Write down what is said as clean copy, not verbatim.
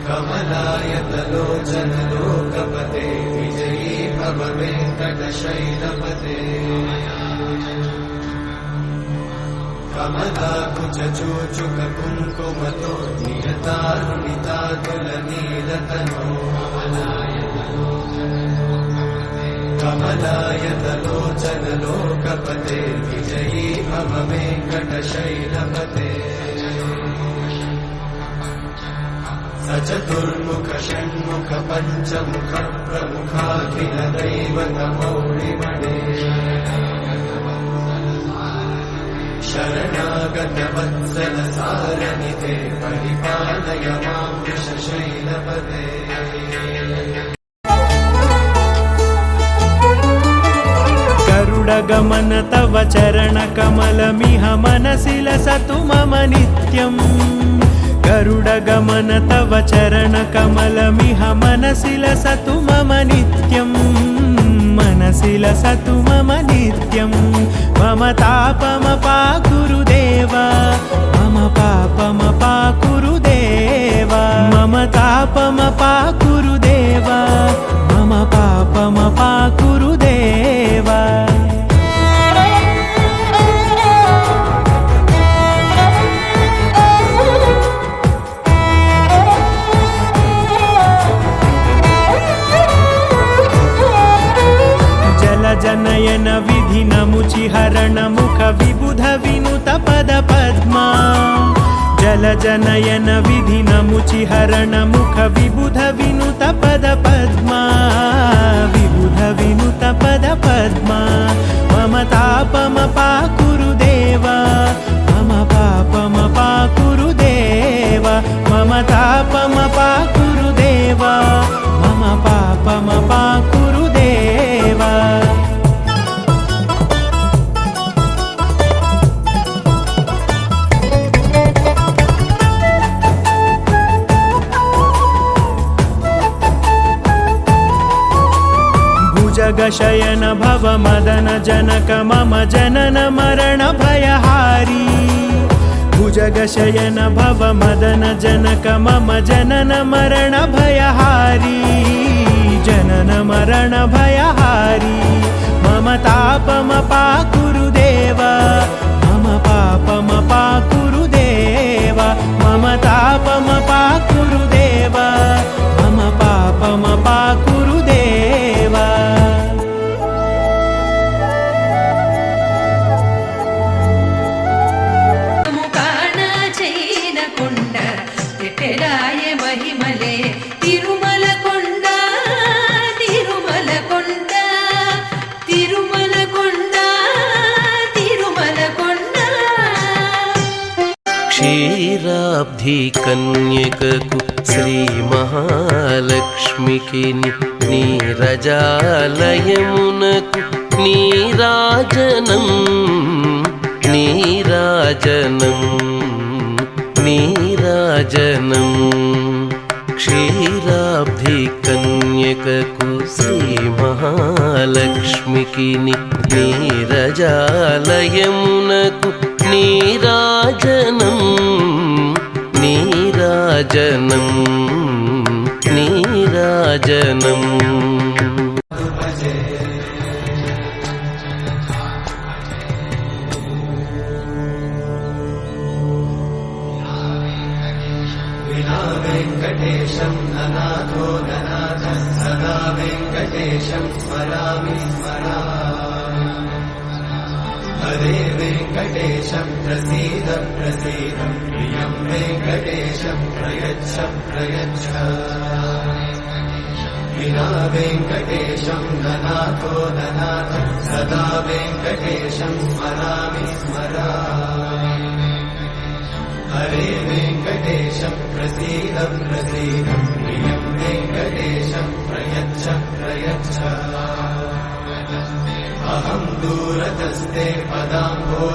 कमलायतलोचन लोकपते विजयी भव वेङ्कटशैलपते कमलाकुचूचुक कुङ्कुमतो नियतारुणितातुलनीलतनो कमलायतलोचन लोकपते विजयी भव वेङ्कटशैलपते सचतुर्मुख षण्मुख पञ्चमुख प्रमुखाखिल दैवतमौलिमणे शरणागत वत्सल सारनिधे परिपालय मां वृषशैलपते गरुडगमन तव चरणकमलमिह मनसि लसतु मम नित्यम् गरुडगमन तव चरणकमलमिह मनसि लसतु मम नित्यम् मनसि लसतु मम नित्यम् मम तापमपाकुरु देव मम पापमपाकुरु देव मम तापमपाकुरु देव मम पापमपाकुरु देव जनयन विधि नमुचिहरण मुख विबुध विनुत पद पद्मा जल जनयन विधि नमुचिहरण मुख विबुध विनुत पद पद्मा विबुध विनुत पद पद्मा मम तापमपाकुरु देव मम पापमपाकुरु देव मम तापमपाकुरु देव मम पापमपाकुरु देव जगशयन भव मदन जनक मम जनन मरण भयहारी भुजगशयन भव मदन जनक मम जनन मरण भयहारी जनन मरण भयहारी मम तापमपाकुरु देव मम पापमपाकुरु देव मम तापमपाकुरु देव मम पापमपाकुरु देव महिमले तिरुमल कोंड तिरुमल कोंड तिरुमल कोंड तिरुमल कोंड क्षीराब्धि कन्यककु श्री महालक्ष्मिकी नीरजालयमुनकु नीराजनं नीराजनं नीराजनं क्षीराब्धि कन्यककु श्री महालक्ष्मिकी नीरजालयमुनकु नीराजनं नीराजनं नीराजनं वेङ्कटेशं ननाथो ननाथ सदा वेङ्कटेशं स्मरामि स्मरामि हरे वेङ्कटेशं प्रसीद प्रसीद प्रियं वेङ्कटेशं प्रयच्छ प्रयच्छ विना वेङ्कटेशं ननाथो ननाथ सदा वेङ्कटेशं स्मरामि स्मरामि हरे वेङ्कटेशं प्रसीद प्रसीद प्रियं वेङ्कटेशं प्रयच्छ प्रयच्छ अहं दूरतस्ते पदाम्भो